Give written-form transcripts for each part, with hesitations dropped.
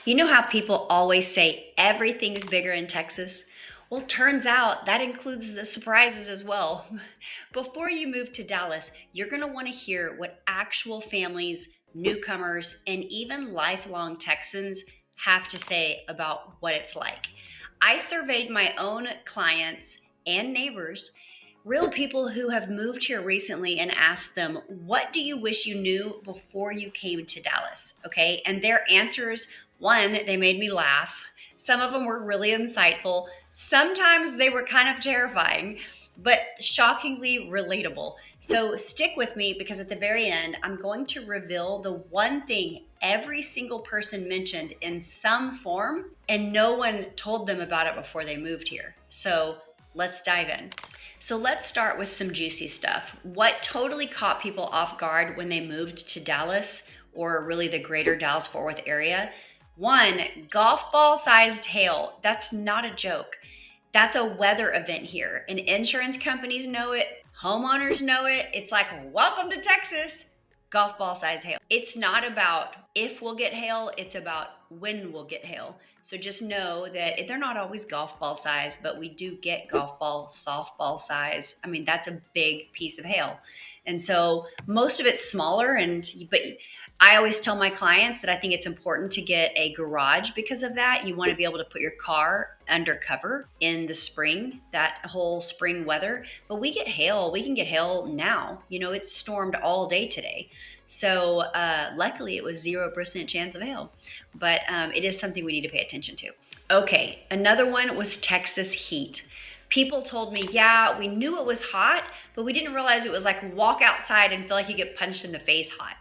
You know how people always say everything's bigger in Texas? Well, turns out that includes the surprises as well. Before you move to Dallas, you're going to want to hear what actual families, newcomers, and even lifelong Texans have to say about what it's like. I surveyed my own clients and neighbors, real people who have moved here recently, and asked them, what do you wish you knew before you came to Dallas? Okay. And their answers, one, they made me laugh. Some of them were really insightful. Sometimes they were kind of terrifying, but shockingly relatable. So stick with me because at the very end, I'm going to reveal the one thing every single person mentioned in some form, and no one told them about it before they moved here. So let's dive in. So let's start with some juicy stuff. What totally caught people off guard when they moved to Dallas, or really the greater Dallas-Fort Worth area? One, golf ball sized hail. That's not a joke. That's a weather event here, and insurance companies know it. Homeowners know it. It's like, welcome to Texas, golf ball size hail. It's not about if we'll get hail, it's about when we'll get hail. So just know that they're not always golf ball size, but we do get golf ball, softball size. I mean, that's a big piece of hail. And so most of it's smaller, but I always tell my clients that I think it's important to get a garage because of that. You want to be able to put your car under cover in the spring, that whole spring weather. But we get hail. We can get hail now. It stormed all day today. So luckily it was 0% chance of hail. But it is something we need to pay attention to. Okay, another one was Texas heat. People told me, yeah, we knew it was hot, but we didn't realize it was like walk outside and feel like you get punched in the face hot.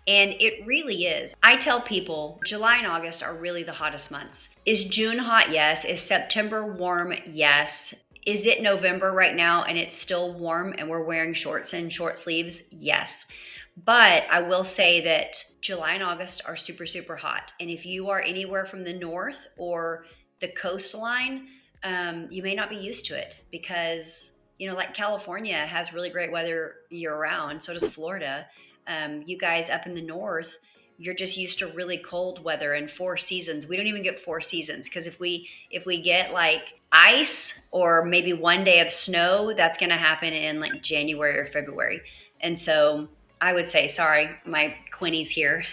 And it really is. I tell people July and August are really the hottest months. Is June hot? Yes. Is September warm? Yes. Is it November right now and it's still warm and we're wearing shorts and short sleeves? Yes. But I will say that July and August are super, super hot. And if you are anywhere from the north or the coastline, you may not be used to it because, like California has really great weather year round. So does Florida. You guys up in the north, you're just used to really cold weather and 4 seasons. We don't even get 4 seasons because if we get like ice or maybe one day of snow, that's going to happen in like January or February. And so I would say, sorry, my Quinny's here,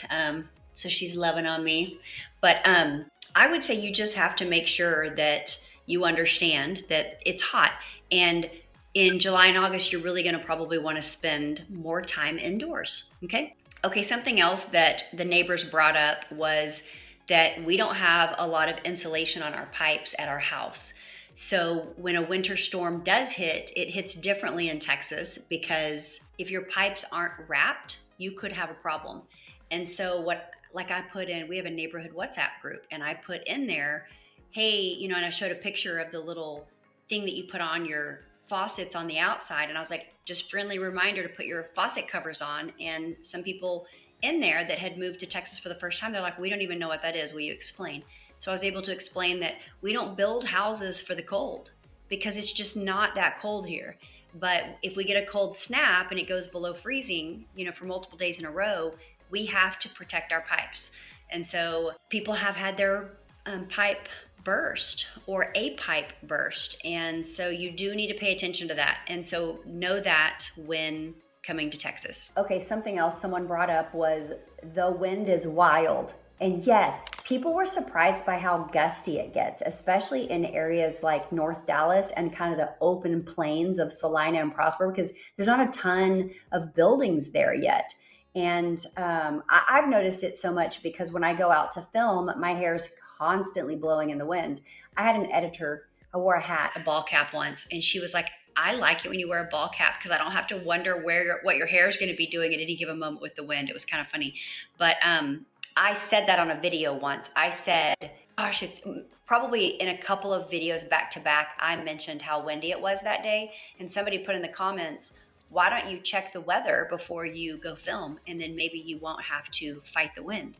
so she's loving on me. But I would say you just have to make sure that you understand that it's hot. And in July and August, you're really going to probably want to spend more time indoors. Okay. Something else that the neighbors brought up was that we don't have a lot of insulation on our pipes at our house. So when a winter storm does hit, it hits differently in Texas because if your pipes aren't wrapped, you could have a problem. And so I put in, we have a neighborhood WhatsApp group, and I put in there, hey, and I showed a picture of the little thing that you put on your faucets on the outside. And I was like, just friendly reminder to put your faucet covers on. And some people in there that had moved to Texas for the first time, they're like, we don't even know what that is. Will you explain? So I was able to explain that we don't build houses for the cold because it's just not that cold here. But if we get a cold snap and it goes below freezing, for multiple days in a row, we have to protect our pipes. And so people have had their pipe burst or a pipe burst. And so you do need to pay attention to that. And so know that when coming to Texas. Okay, something else someone brought up was the wind is wild. And yes, people were surprised by how gusty it gets, especially in areas like North Dallas and kind of the open plains of Salina and Prosper, because there's not a ton of buildings there yet. And I've noticed it so much because when I go out to film, my hair's constantly blowing in the wind. I had an editor, I wore a ball cap once, and she was like, I like it when you wear a ball cap because I don't have to wonder what your hair is going to be doing at any given moment with the wind. It was kind of funny. But I said that on a video once. I said, gosh, it's probably in a couple of videos back to back, I mentioned how windy it was that day. And somebody put in the comments, why don't you check the weather before you go film? And then maybe you won't have to fight the wind.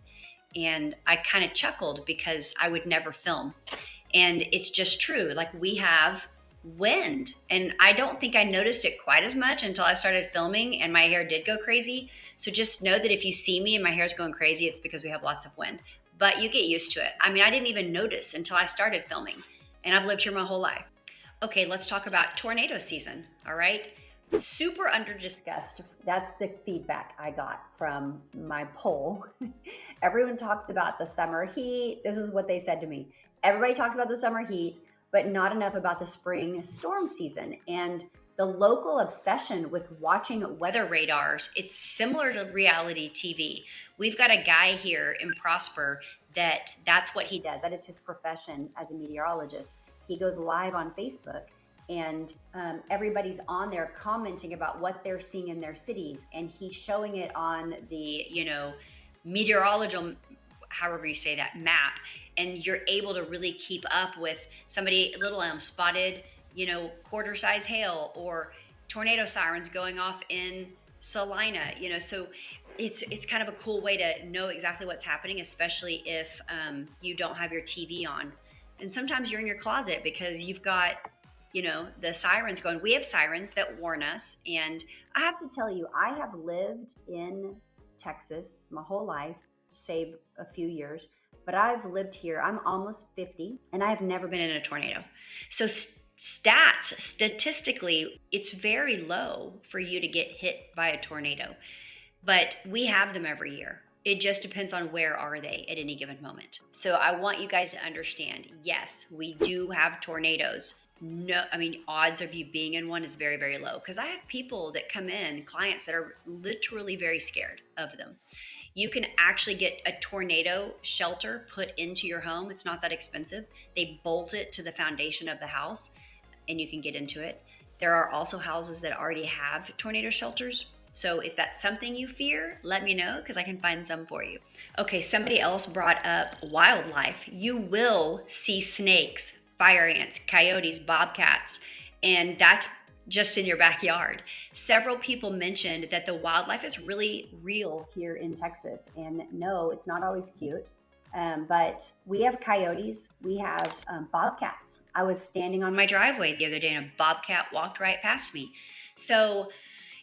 And I kind of chuckled because I would never film. And it's just true. Like we have wind, and I don't think I noticed it quite as much until I started filming and my hair did go crazy. So just know that if you see me and my hair's going crazy, it's because we have lots of wind. but you get used to it. I mean, I didn't even notice until I started filming, and I've lived here my whole life. Okay, let's talk about tornado season. All right. Super under discussed. That's the feedback I got from my poll. Everyone talks about the summer heat. This is what they said to me. Everybody talks about the summer heat, but not enough about the spring storm season. And the local obsession with watching weather radars, it's similar to reality TV. We've got a guy here in Prosper that's what he does. That is his profession as a meteorologist. He goes live on Facebook, and everybody's on there commenting about what they're seeing in their cities, and he's showing it on the meteorological, however you say that, map, and you're able to really keep up with somebody. Little spotted quarter size hail or tornado sirens going off in Salina, so it's kind of a cool way to know exactly what's happening, especially if you don't have your TV on. And sometimes you're in your closet because you've got the sirens going. We have sirens that warn us. And I have to tell you, I have lived in Texas my whole life, save a few years, but I've lived here. I'm almost 50 and I have never been in a tornado. So statistically, it's very low for you to get hit by a tornado, but we have them every year. It just depends on where are they at any given moment. So I want you guys to understand, yes, we do have tornadoes. No, I mean, odds of you being in one is very, very low, because I have people that come in, clients that are literally very scared of them. You can actually get a tornado shelter put into your home. It's not that expensive. They bolt it to the foundation of the house and you can get into it. There are also houses that already have tornado shelters. So if that's something you fear, let me know because I can find some for you. Okay, somebody else brought up wildlife. You will see snakes, fire ants, coyotes, bobcats, and that's just in your backyard. Several people mentioned that the wildlife is really real here in Texas. And no, it's not always cute. But we have coyotes, we have bobcats. I was standing on my driveway the other day and a bobcat walked right past me. So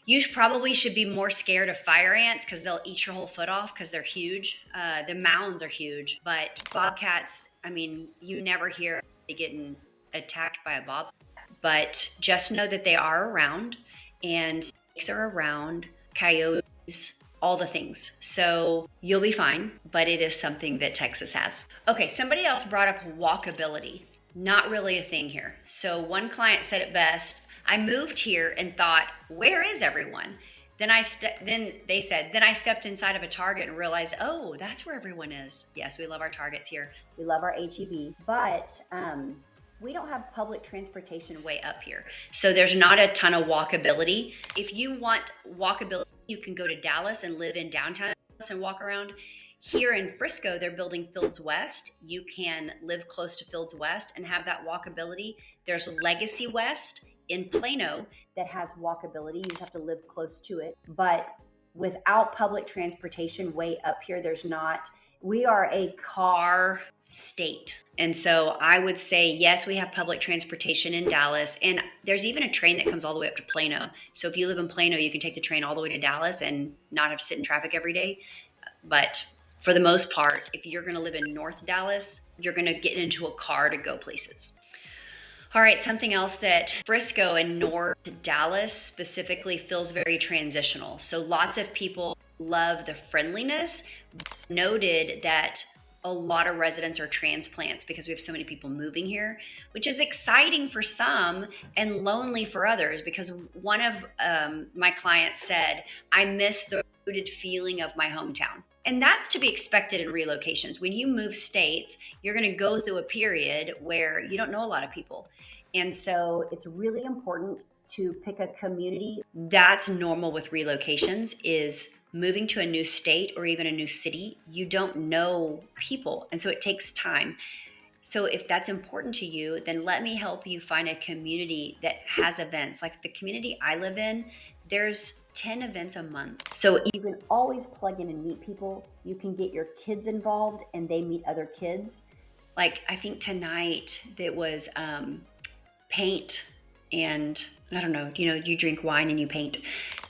you probably should be more scared of fire ants because they'll eat your whole foot off because they're huge. The mounds are huge, but bobcats, I mean, you never hear getting attacked by a bobcat. But just know that they are around, and snakes are around, coyotes, all the things. So you'll be fine, but it is something that Texas has. Okay, somebody else brought up walkability. Not really a thing here. So one client said it best. I moved here and thought, where is everyone? Then they said, then I stepped inside of a Target and realized, oh, that's where everyone is. Yes, we love our Targets here. We love our H-E-B, but we don't have public transportation way up here. So there's not a ton of walkability. If you want walkability, you can go to Dallas and live in downtown Dallas and walk around. Here in Frisco, they're building Fields West. You can live close to Fields West and have that walkability. There's Legacy West in Plano that has walkability. You just have to live close to it. But without public transportation way up here, there's not. We are a car state. And so I would say, yes, we have public transportation in Dallas. And there's even a train that comes all the way up to Plano. So if you live in Plano, you can take the train all the way to Dallas and not have to sit in traffic every day. But for the most part, if you're going to live in North Dallas, you're going to get into a car to go places. All right, something else that Frisco and North Dallas specifically feels very transitional. So lots of people love the friendliness. Noted that a lot of residents are transplants because we have so many people moving here, which is exciting for some and lonely for others, because one of my clients said, I miss the rooted feeling of my hometown. And that's to be expected in relocations. When you move states, you're going to go through a period where you don't know a lot of people. And so it's really important to pick a community. That's normal with relocations, is moving to a new state or even a new city. You don't know people. And so it takes time. So if that's important to you, then let me help you find a community that has events. Like the community I live in, there's 10 events a month. So you can always plug in and meet people. You can get your kids involved and they meet other kids. Like I think tonight there was paint, and I don't know, you drink wine and you paint.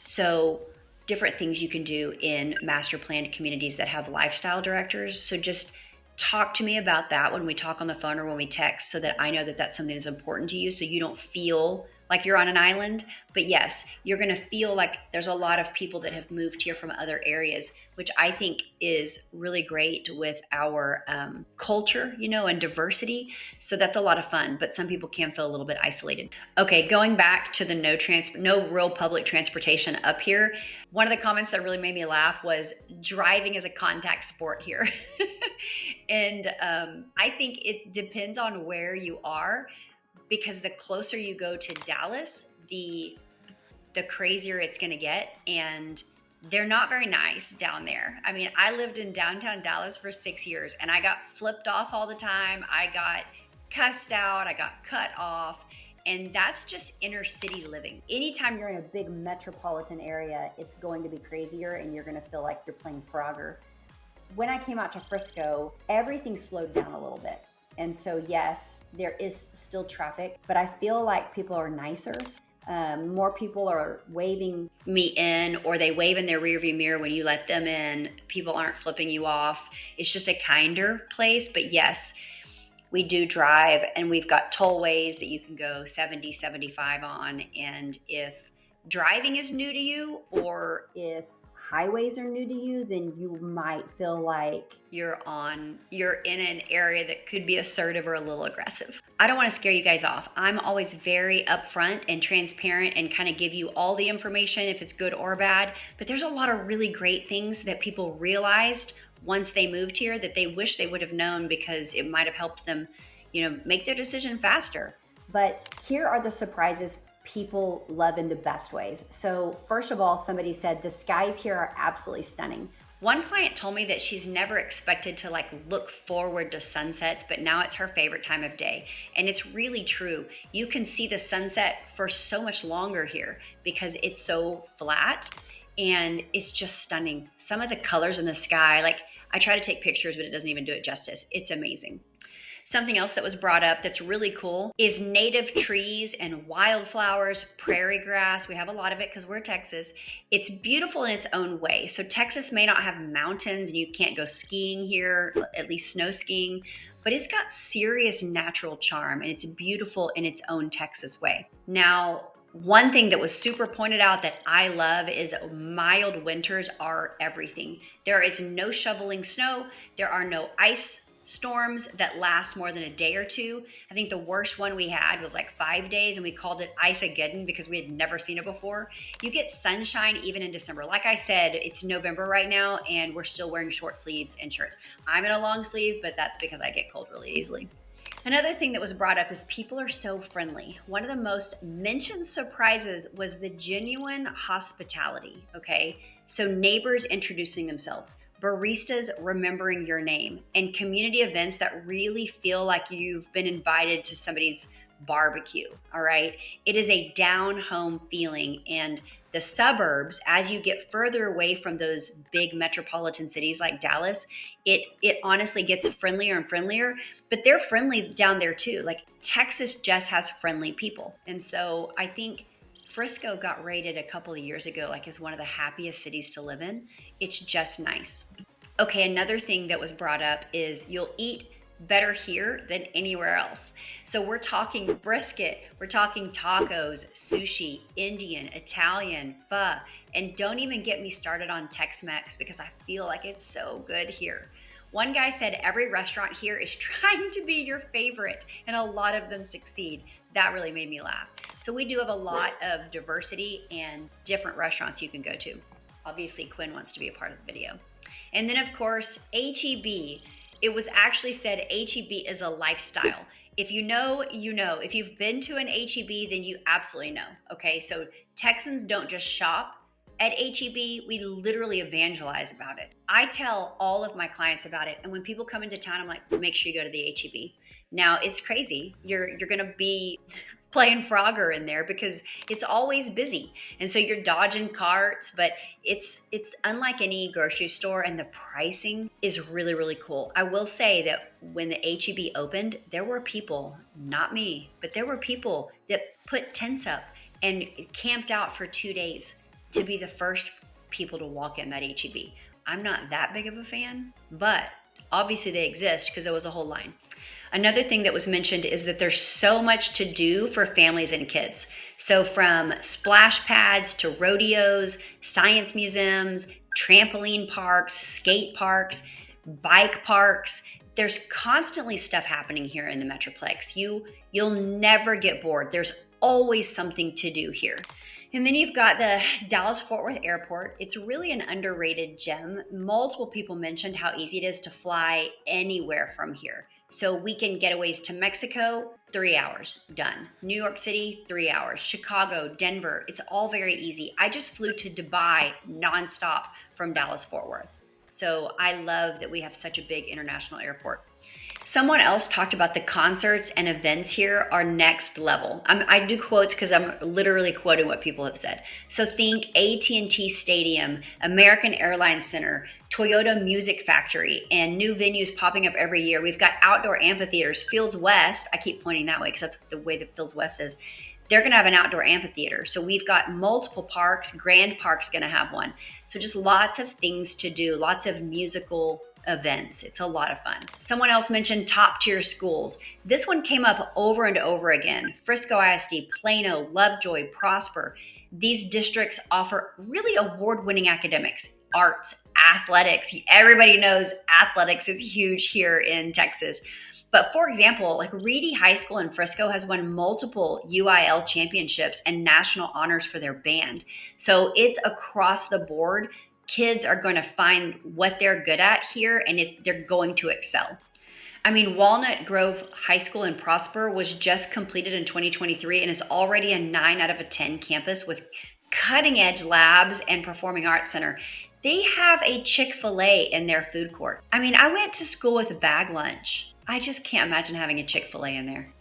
So different things you can do in master planned communities that have lifestyle directors. So just talk to me about that when we talk on the phone or when we text, so that I know that that's something that's important to you, so you don't feel like you're on an island. But yes, you're going to feel like there's a lot of people that have moved here from other areas, which I think is really great with our culture, and diversity. So that's a lot of fun, but some people can feel a little bit isolated. Okay, going back to the no real public transportation up here. One of the comments that really made me laugh was driving is a contact sport here. And I think it depends on where you are, because the closer you go to Dallas, the crazier it's going to get. And they're not very nice down there. I mean, I lived in downtown Dallas for 6 years, and I got flipped off all the time. I got cussed out. I got cut off. And that's just inner city living. Anytime you're in a big metropolitan area, it's going to be crazier, and you're going to feel like you're playing Frogger. When I came out to Frisco, everything slowed down a little bit. And so, yes, there is still traffic, but I feel like people are nicer. More people are waving me in, or they wave in their rearview mirror when you let them in. People aren't flipping you off. It's just a kinder place. But yes, we do drive, and we've got tollways that you can go 70, 75 on. And if driving is new to you, or if highways are new to you, then you might feel like you're in an area that could be assertive or a little aggressive. I don't want to scare you guys off. I'm always very upfront and transparent and kind of give you all the information, if it's good or bad. But there's a lot of really great things that people realized once they moved here that they wish they would have known, because it might have helped them, make their decision faster. But here are the surprises people love in the best ways. So first of all, somebody said the skies here are absolutely stunning. One client told me that she's never expected to look forward to sunsets, but now it's her favorite time of day. And it's really true. You can see the sunset for so much longer here because it's so flat, and it's just stunning. Some of the colors in the sky, I try to take pictures, but it doesn't even do it justice. It's amazing. Something else that was brought up that's really cool is native trees and wildflowers, prairie grass. We have a lot of it because we're Texas. It's beautiful in its own way. So Texas may not have mountains, and you can't go skiing here, at least snow skiing, but it's got serious natural charm, and it's beautiful in its own Texas way. Now, one thing that was super pointed out that I love is mild winters are everything. There is no shoveling snow. There are no ice storms that last more than a day or two. I think the worst one we had was 5 days, and we called it Ice-ageddon because we had never seen it before. You get sunshine even in December. Like I said, it's November right now, and we're still wearing short sleeves and shirts. I'm in a long sleeve, but that's because I get cold really easily. Another thing that was brought up is people are so friendly. One of the most mentioned surprises was the genuine hospitality, okay? So neighbors introducing themselves, baristas remembering your name, and community events that really feel like you've been invited to somebody's barbecue, all right? It is a down home feeling. And the suburbs, as you get further away from those big metropolitan cities like Dallas, it honestly gets friendlier and friendlier, but they're friendly down there too. Texas just has friendly people. And so I think Frisco got rated a couple of years ago as one of the happiest cities to live in. It's just nice. Okay, another thing that was brought up is you'll eat better here than anywhere else. So we're talking brisket, we're talking tacos, sushi, Indian, Italian, pho, and don't even get me started on Tex-Mex because I feel like it's so good here. One guy said every restaurant here is trying to be your favorite, and a lot of them succeed. That really made me laugh. So we do have a lot of diversity and different restaurants you can go to. Obviously, Quinn wants to be a part of the video. And then, of course, H-E-B. It was actually said H-E-B is a lifestyle. If you know, you know. If you've been to an H-E-B, then you absolutely know. Okay, so Texans don't just shop at H-E-B, we literally evangelize about it. I tell all of my clients about it, and when people come into town, I'm like, make sure you go to the H-E-B. Now, it's crazy. You're going to be playing Frogger in there because it's always busy. And so you're dodging carts, but it's unlike any grocery store, and the pricing is really, really cool. I will say that when the H-E-B opened, there were people, not me, but there were people that put tents up and camped out for 2 days to be the first people to walk in that H-E-B. I'm not that big of a fan, but Obviously they exist because there was a whole line. Another thing that was mentioned is that there's so much to do for families and kids. So from splash pads to rodeos, science museums, trampoline parks, skate parks, bike parks, there's constantly stuff happening here in the Metroplex. You'll never get bored. There's always something to do here. And then you've got the Dallas-Fort Worth Airport. It's really an underrated gem. Multiple people mentioned how easy it is to fly anywhere from here. So weekend getaways to Mexico, 3 hours, done. New York City, 3 hours. Chicago, Denver, it's all very easy. I just flew to Dubai nonstop from Dallas-Fort Worth. So I love that we have such a big international airport. Someone else talked about the concerts and events here are next level. I do quotes because I'm literally quoting what people have said. So think AT&T Stadium, American Airlines Center, Toyota Music Factory, and new venues popping up every year. We've got outdoor amphitheaters. Fields West, I keep pointing that way because that's the way that Fields West is. They're going to have an outdoor amphitheater. So we've got multiple parks. Grand Park's going to have one. So just lots of things to do, lots of musical events. It's a lot of fun. Someone else mentioned top tier schools. This one came up over and over again. Frisco ISD, Plano, Lovejoy, Prosper. These districts offer really award-winning academics, arts, athletics. Everybody knows athletics is huge here in Texas. But for example, like Reedy High School in Frisco has won multiple UIL championships and national honors for their band. So it's across the board. Kids are going to find what they're good at here, and they're going to excel. I mean, Walnut Grove High School in Prosper was just completed in 2023 and is already a 9 out of 10 campus with cutting edge labs and performing arts center. They have a Chick-fil-A in their food court. I mean, I went to school with a bag lunch. I just can't imagine having a Chick-fil-A in there.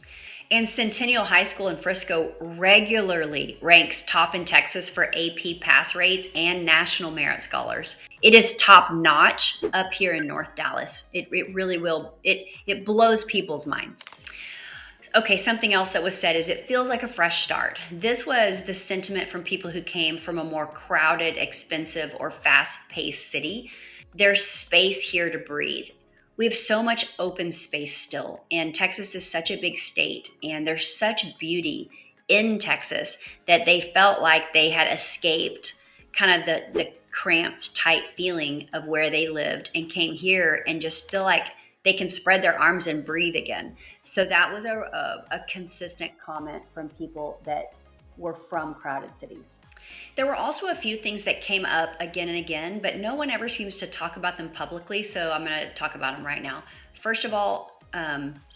And Centennial High School in Frisco regularly ranks top in Texas for AP pass rates and National Merit Scholars. It is top notch up here in North Dallas. It really will. It blows people's minds. Okay, something else that was said is it feels like a fresh start. This was the sentiment from people who came from a more crowded, expensive, or fast-paced city. There's space here to breathe. We have so much open space still, and Texas is such a big state, and there's such beauty in Texas that they felt like they had escaped kind of the cramped, tight feeling of where they lived and came here and just feel like they can spread their arms and breathe again. So that was a consistent comment from people that were from crowded cities. There were also a few things that came up again and again, but no one ever seems to talk about them publicly, so I'm going to talk about them right now. First of all,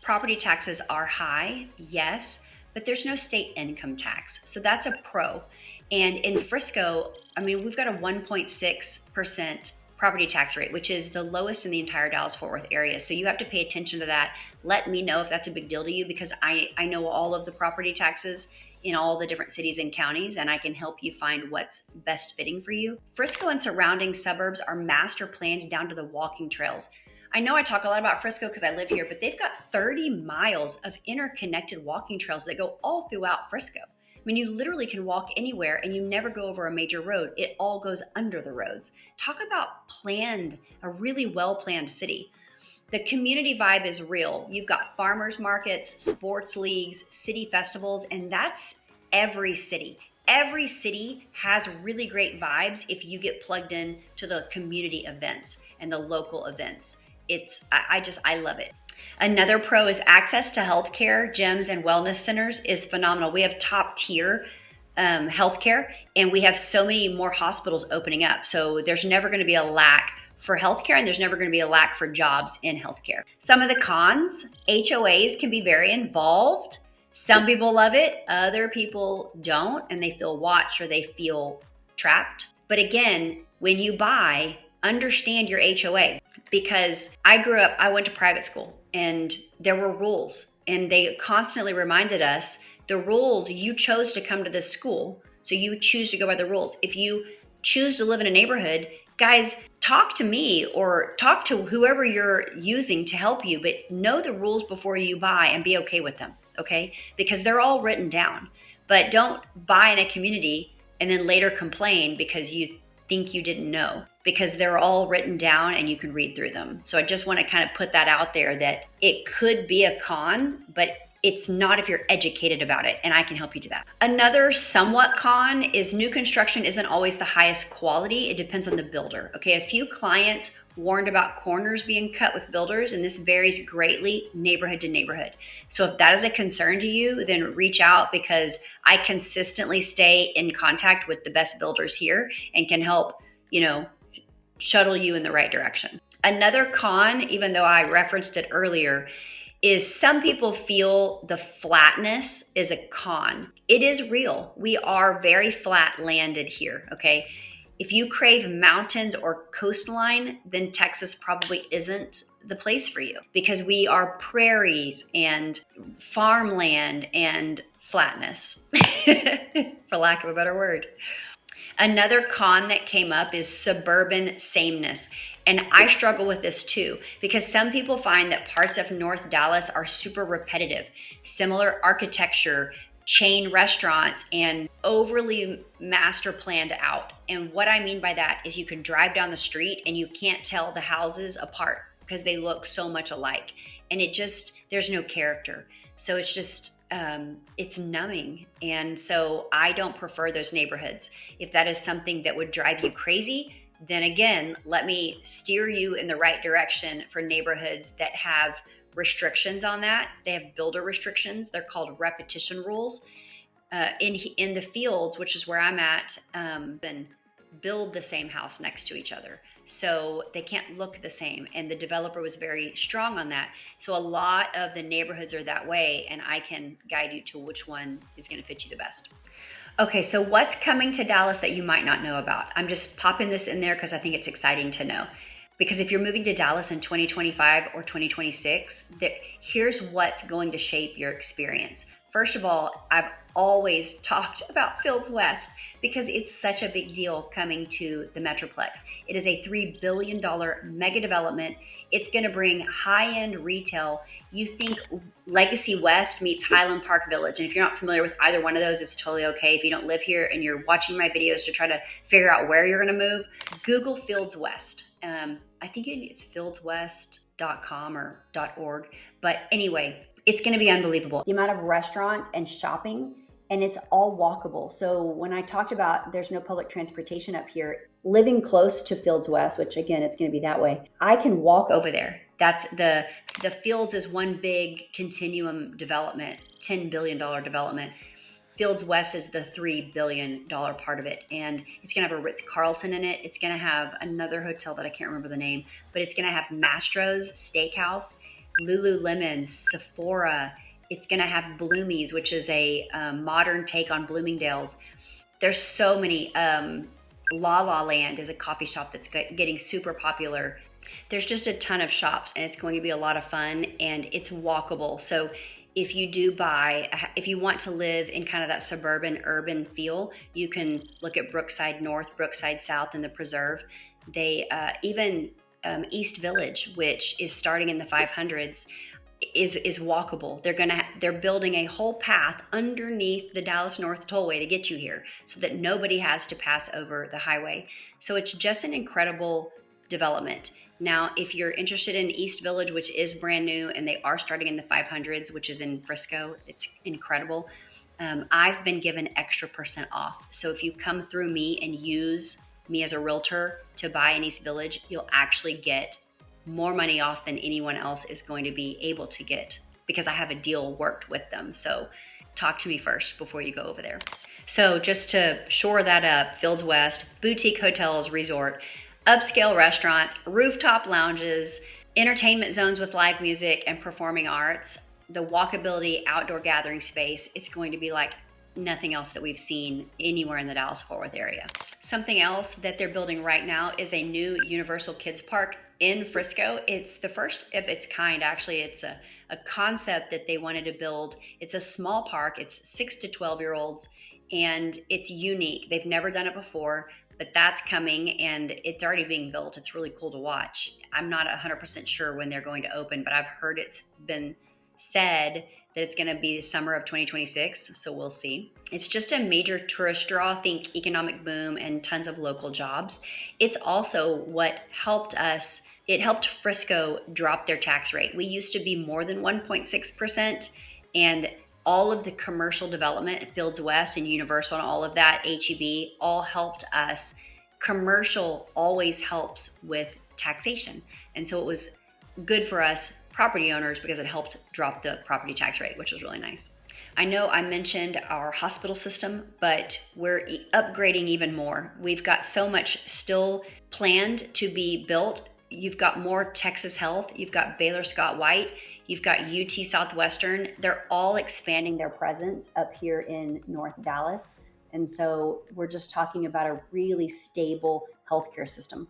property taxes are high, yes, but there's no state income tax, so that's a pro. And in Frisco, I mean, we've got a 1.6% property tax rate, which is the lowest in the entire Dallas-Fort Worth area, so you have to pay attention to that. Let me know if that's a big deal to you, because I know all of the property taxes in all the different cities and counties, and I can help you find what's best fitting for you. Frisco and surrounding suburbs are master planned down to the walking trails. I know I talk a lot about Frisco because I live here, but they've got 30 miles of interconnected walking trails that go all throughout Frisco. I mean, you literally can walk anywhere and you never go over a major road. It all goes under the roads. Talk about planned, a really well-planned city. The community vibe is real. You've got farmers markets, sports leagues, city festivals, and that's every city. Every city has really great vibes if you get plugged in to the community events and the local events. I love it. Another pro is access to healthcare, gyms, and wellness centers is phenomenal. We have top tier healthcare, and we have so many more hospitals opening up. So there's never going to be a lack for healthcare, and there's never going to be a lack for jobs in healthcare. Some of the cons, HOAs can be very involved. Some people love it, other people don't, and they feel watched or they feel trapped. But again, when you buy, understand your HOA, because I went to private school and there were rules, and they constantly reminded us the rules. You chose to come to this school, so you choose to go by the rules. If you choose to live in a neighborhood, guys, talk to me or talk to whoever you're using to help you, but know the rules before you buy and be okay with them, okay? Because they're all written down. But don't buy in a community and then later complain because you think you didn't know, because they're all written down and you can read through them. So I just want to kind of put that out there, that it could be a con, but it's not if you're educated about it, and I can help you do that. Another somewhat con is new construction isn't always the highest quality. It depends on the builder. Okay, a few clients warned about corners being cut with builders, and this varies greatly neighborhood to neighborhood. So if that is a concern to you, then reach out, because I consistently stay in contact with the best builders here and can help, shuttle you in the right direction. Another con, even though I referenced it earlier, is some people feel the flatness is a con. It is real. We are very flat landed here, okay? If you crave mountains or coastline, then Texas probably isn't the place for you, because we are prairies and farmland and flatness, for lack of a better word. Another con that came up is suburban sameness. And I struggle with this too, because some people find that parts of North Dallas are super repetitive, similar architecture, chain restaurants, and overly master planned out. And what I mean by that is you can drive down the street and you can't tell the houses apart because they look so much alike. And there's no character. So it's just, it's numbing. And so I don't prefer those neighborhoods. If that is something that would drive you crazy, then again, let me steer you in the right direction for neighborhoods that have restrictions on that. They have builder restrictions. They're called repetition rules. In the fields, which is where I'm at, then build the same house next to each other. So they can't look the same. And the developer was very strong on that. So a lot of the neighborhoods are that way, and I can guide you to which one is going to fit you the best. Okay, so what's coming to Dallas that you might not know about? I'm just popping this in there because I think it's exciting to know. Because if you're moving to Dallas in 2025 or 2026, here's what's going to shape your experience. First of all, I've always talked about Fields West because it's such a big deal coming to the metroplex. It is a $3 billion mega development. It's going to bring high-end retail. You think Legacy West meets Highland Park Village. And if you're not familiar with either one of those, it's totally okay. If you don't live here and you're watching my videos to try to figure out where you're going to move, Google Fields West. I think it's fieldswest.com or .org. But anyway, it's going to be unbelievable. The amount of restaurants and shopping, and it's all walkable. So when I talked about there's no public transportation up here, living close to Fields West, which again, it's going to be that way, I can walk over there. That's the Fields is one big continuum development, $10 billion development. Fields West is the $3 billion part of it. And it's going to have a Ritz-Carlton in it. It's going to have another hotel that I can't remember the name, but it's going to have Mastro's Steakhouse, Lululemon, Sephora. It's going to have Bloomies, which is a modern take on Bloomingdale's. There's so many. La La Land is a coffee shop that's getting super popular. There's just a ton of shops, and it's going to be a lot of fun, and it's walkable. So if you want to live in kind of that suburban urban feel, you can look at Brookside North, Brookside South, and the Preserve. They even East Village, which is starting in the 500s, is walkable. They're building a whole path underneath the Dallas North Tollway to get you here, so that nobody has to pass over the highway. So it's just an incredible development. Now, if you're interested in East Village, which is brand new, and they are starting in the 500s, which is in Frisco, it's incredible. I've been given extra % off. So if you come through me and use me as a realtor to buy in East Village, you'll actually get more money off than anyone else is going to be able to get, because I have a deal worked with them. So talk to me first before you go over there. So just to shore that up, Fields West, boutique hotels, resort, upscale restaurants, rooftop lounges, entertainment zones with live music and performing arts, the walkability outdoor gathering space. It's going to be like nothing else that we've seen anywhere in the Dallas-Fort Worth area. Something else that they're building right now is a new Universal Kids Park in Frisco. It's the first of its kind, actually. It's a concept that they wanted to build. It's a small park. It's 6 to 12-year-olds, and it's unique. They've never done it before, but that's coming, and it's already being built. It's really cool to watch. I'm not 100% sure when they're going to open, but I've heard it's been said that it's going to be the summer of 2026, so we'll see. It's just a major tourist draw, think economic boom and tons of local jobs. It's also what helped us. It helped Frisco drop their tax rate. We used to be more than 1.6%, and all of the commercial development, Fields West and Universal and all of that, HEB, all helped us. Commercial always helps with taxation. And so it was good for us property owners because it helped drop the property tax rate, which was really nice. I know I mentioned our hospital system, but we're upgrading even more. We've got so much still planned to be built. You've got more Texas Health, you've got Baylor Scott White, you've got UT Southwestern. They're all expanding their presence up here in North Dallas. And so we're just talking about a really stable healthcare system.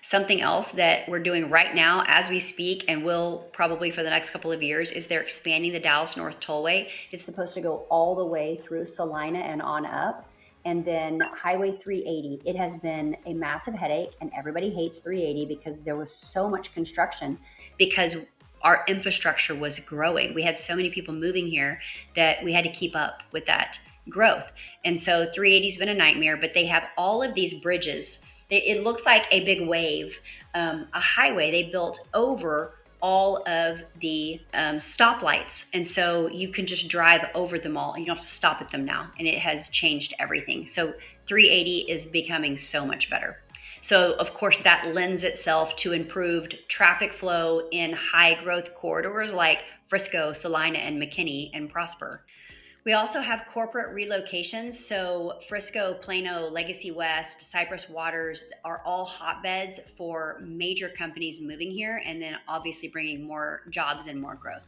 Something else that we're doing right now as we speak, and will probably for the next couple of years, is they're expanding the Dallas North Tollway. It's supposed to go all the way through Salina and on up. And then Highway 380, it has been a massive headache, and everybody hates 380 because there was so much construction, because our infrastructure was growing. We had so many people moving here that we had to keep up with that growth. And so 380's been a nightmare, but they have all of these bridges. It looks like a big wave, a highway they built over all of the stoplights. And so you can just drive over them all and you don't have to stop at them now. And it has changed everything. So 380 is becoming so much better. So of course that lends itself to improved traffic flow in high growth corridors like Frisco, Salina, and McKinney and Prosper. We also have corporate relocations. So Frisco, Plano, Legacy West, Cypress Waters are all hotbeds for major companies moving here, and then obviously bringing more jobs and more growth.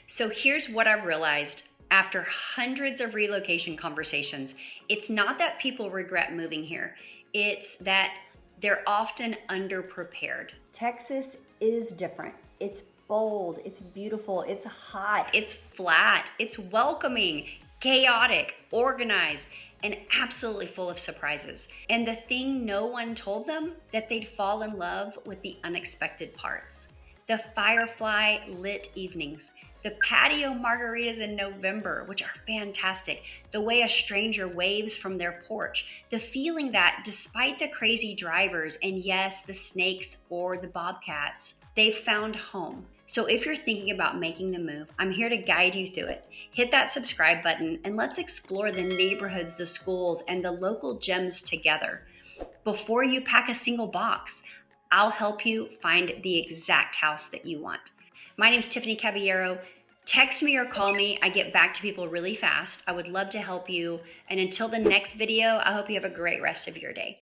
So here's what I've realized after hundreds of relocation conversations. It's not that people regret moving here. It's that they're often underprepared. Texas is different. It's bold, it's beautiful, it's hot, it's flat, it's welcoming, chaotic, organized, and absolutely full of surprises. And the thing no one told them, that they'd fall in love with the unexpected parts. The firefly lit evenings, the patio margaritas in November, which are fantastic, the way a stranger waves from their porch, the feeling that despite the crazy drivers and yes, the snakes or the bobcats, they've found home. So if you're thinking about making the move, I'm here to guide you through it. Hit that subscribe button and let's explore the neighborhoods, the schools, and the local gems together. Before you pack a single box, I'll help you find the exact house that you want. My name is Tiffany Caballero. Text me or call me. I get back to people really fast. I would love to help you. And until the next video, I hope you have a great rest of your day.